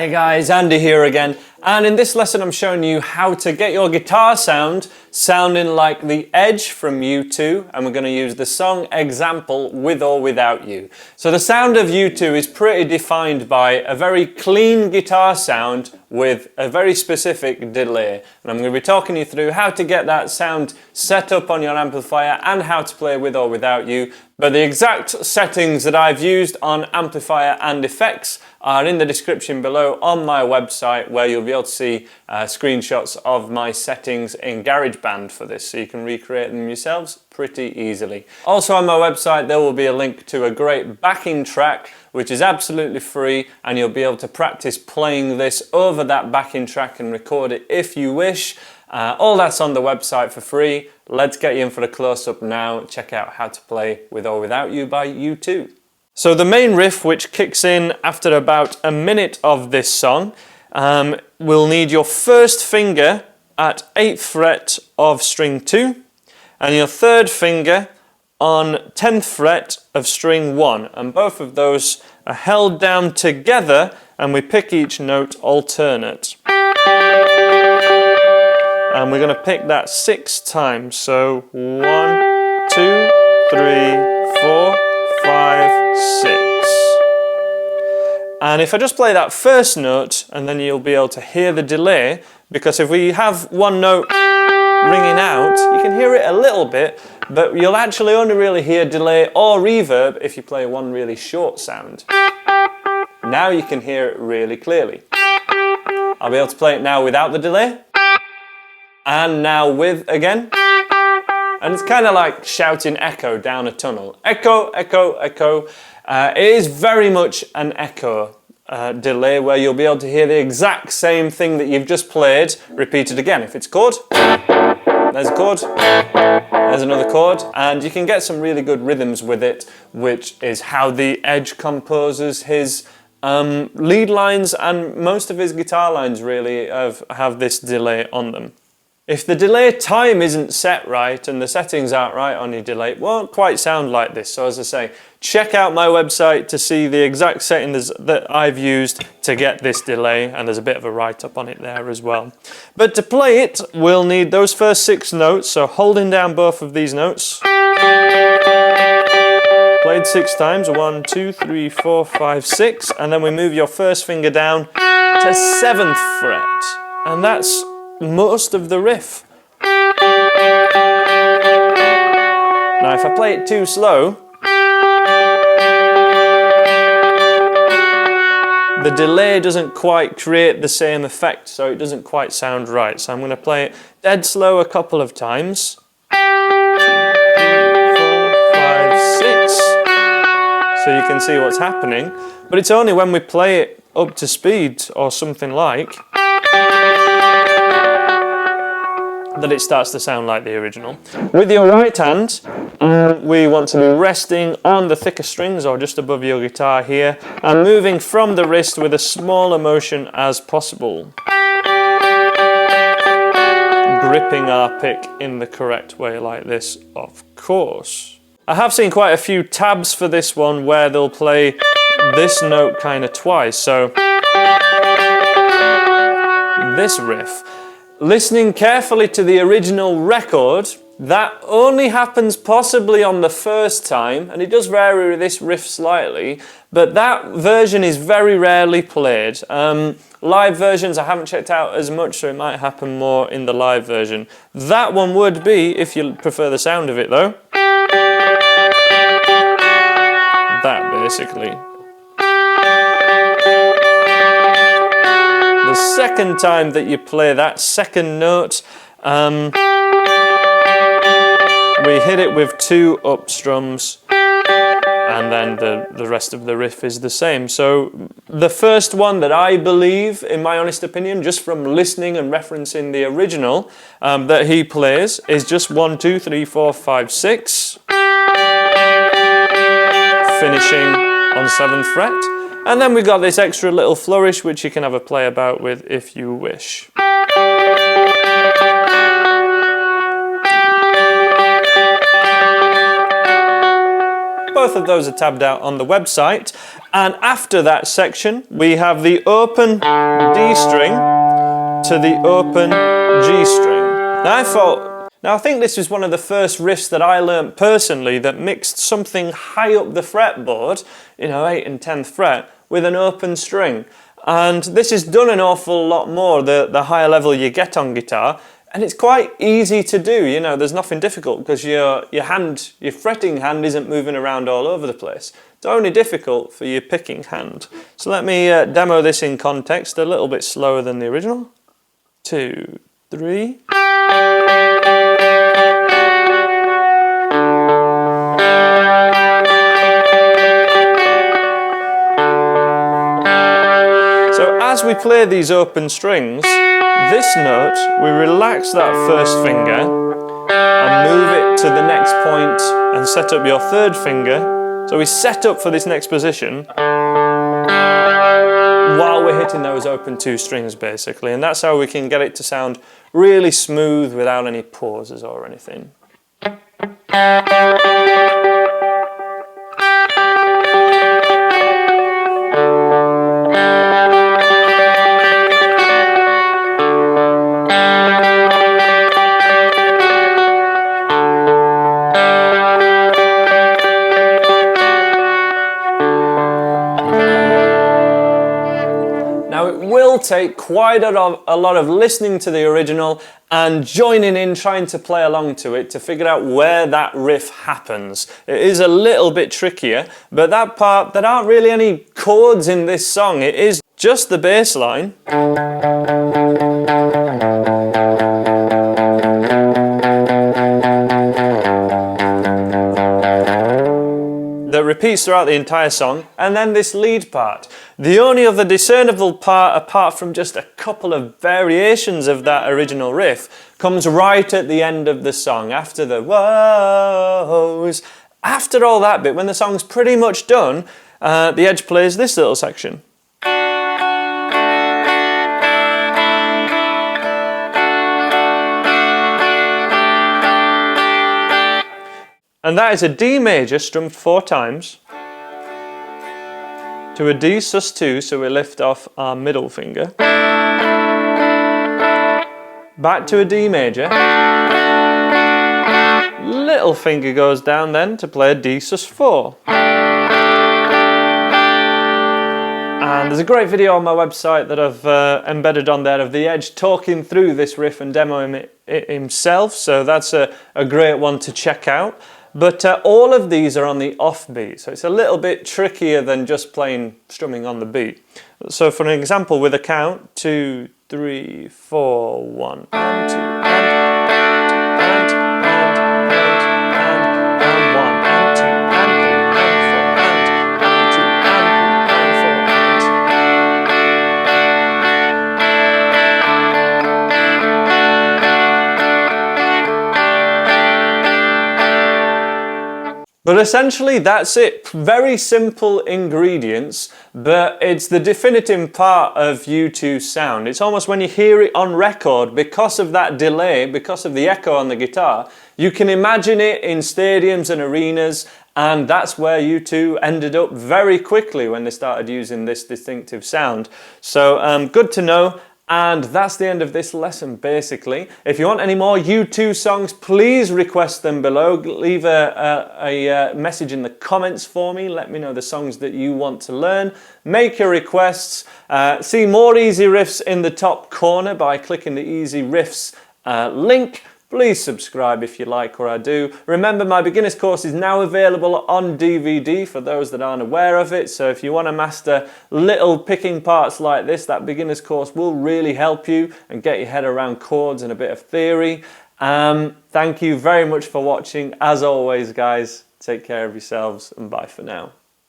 Hey guys, Andy here again, and in this lesson I'm showing you how to get your guitar sounding like the Edge from U2, and we're going to use the song example With or Without You. So the sound of U2 is pretty defined by a very clean guitar sound with a very specific delay, and I'm going to be talking you through how to get that sound set up on your amplifier and how to play With or Without You. But the exact settings that I've used on amplifier and effects are in the description below on my website, where you'll be able to see screenshots of my settings in GarageBand for this, so you can recreate them yourselves pretty easily. Also on my website there will be a link to a great backing track which is absolutely free, and you'll be able to practice playing this over that backing track and record it if you wish. All that's on the website for free. Let's get you in for a close-up now. Check out how to play With or Without You by U2. So the main riff, which kicks in after about a minute of this song, will need your first finger at 8th fret of string 2 and your third finger on 10th fret of string 1, and both of those are held down together and we pick each note alternate. And we're going to pick that 6 times, so 1, 2, 3, 4, 5, 6. And if I just play that first note, and then you'll be able to hear the delay, because if we have one note ringing out, you can hear it a little bit, but you'll actually only really hear delay or reverb if you play one really short sound. Now you can hear it really clearly. I'll be able to play it now without the delay, and now with again. And it's kind of like shouting echo down a tunnel. Echo, echo, echo. It is very much an echo delay, where you'll be able to hear the exact same thing that you've just played repeated again. If it's a chord, there's a chord, there's another chord, and you can get some really good rhythms with it, which is how the Edge composes his lead lines, and most of his guitar lines really have this delay on them. If the delay time isn't set right and the settings aren't right on your delay, it won't quite sound like this. So as I say, check out my website to see the exact settings that I've used to get this delay, and there's a bit of a write-up on it there as well. But to play it, we'll need those first 6 notes, so holding down both of these notes. Played 6 times, 1, 2, 3, 4, 5, 6, and then we move your first finger down to 7th fret, and that's most of the riff. Now if I play it too slow, the delay doesn't quite create the same effect, so it doesn't quite sound right. So I'm going to play it dead slow a couple of times. 2, 3, 4, 5, 6. So you can see what's happening, but it's only when we play it up to speed or something like that it starts to sound like the original. With your right hand, we want to be resting on the thicker strings or just above your guitar here, and moving from the wrist with as small a motion as possible. Gripping our pick in the correct way like this, of course. I have seen quite a few tabs for this one where they'll play this note kind of twice, so this riff. Listening carefully to the original record, that only happens possibly on the first time, and it does vary with this riff slightly, but that version is very rarely played. Live versions I haven't checked out as much, so it might happen more in the live version. That one would be, if you prefer the sound of it though, that basically. The second time that you play that second note, we hit it with 2 up strums, and then the rest of the riff is the same. So the first one that I believe, in my honest opinion, just from listening and referencing the original that he plays, is just 1, 2, 3, 4, 5, 6, finishing on 7th fret. And then we've got this extra little flourish which you can have a play about with if you wish. both of those are tabbed out on the website. And after that section, we have the open D string to the open G string. Now I think this was one of the first riffs that I learnt personally that mixed something high up the fretboard, you know, 8th and 10th fret, with an open string. And this is done an awful lot more the higher level you get on guitar. And it's quite easy to do, you know, there's nothing difficult because your fretting hand isn't moving around all over the place. It's only difficult for your picking hand. So let me demo this in context, a little bit slower than the original. 2, 3. So as we play these open strings, this note, we relax that first finger and move it to the next point and set up your third finger. So we set up for this next position while we're hitting those open 2 strings basically, and that's how we can get it to sound really smooth without any pauses or anything. Now it will take quite a lot of listening to the original and joining in, trying to play along to it to figure out where that riff happens. It is a little bit trickier, but that part, there aren't really any chords in this song. It is just the bass line. That repeats throughout the entire song, and then this lead part. The only other discernible part, apart from just a couple of variations of that original riff, comes right at the end of the song, after the woes. After all that bit, when the song's pretty much done, the Edge plays this little section. And that is a D major strummed 4 times to a D sus2, so we lift off our middle finger, back to a D major, little finger goes down then to play a D sus4. And there's a great video on my website that I've embedded on there of the Edge talking through this riff and demoing it himself, so that's a great one to check out. But all of these are on the offbeat, so it's a little bit trickier than just strumming on the beat. So for an example, with a count, 2, 3, 4, 1, and 2, and 1, and 2, and 3, and 4, But essentially that's it. Very simple ingredients, but it's the definitive part of U2's sound. It's almost when you hear it on record, because of that delay, because of the echo on the guitar, you can imagine it in stadiums and arenas, and that's where U2 ended up very quickly when they started using this distinctive sound. So good to know. And that's the end of this lesson basically. If you want any more U2 songs, please request them below. Leave a message in the comments for me. Let me know the songs that you want to learn. Make your requests. See more easy riffs in the top corner by clicking the easy riffs link. Please subscribe if you like what I do. Remember, my beginner's course is now available on DVD for those that aren't aware of it. So if you want to master little picking parts like this, that beginner's course will really help you and get your head around chords and a bit of theory. Thank you very much for watching. As always, guys, take care of yourselves and bye for now.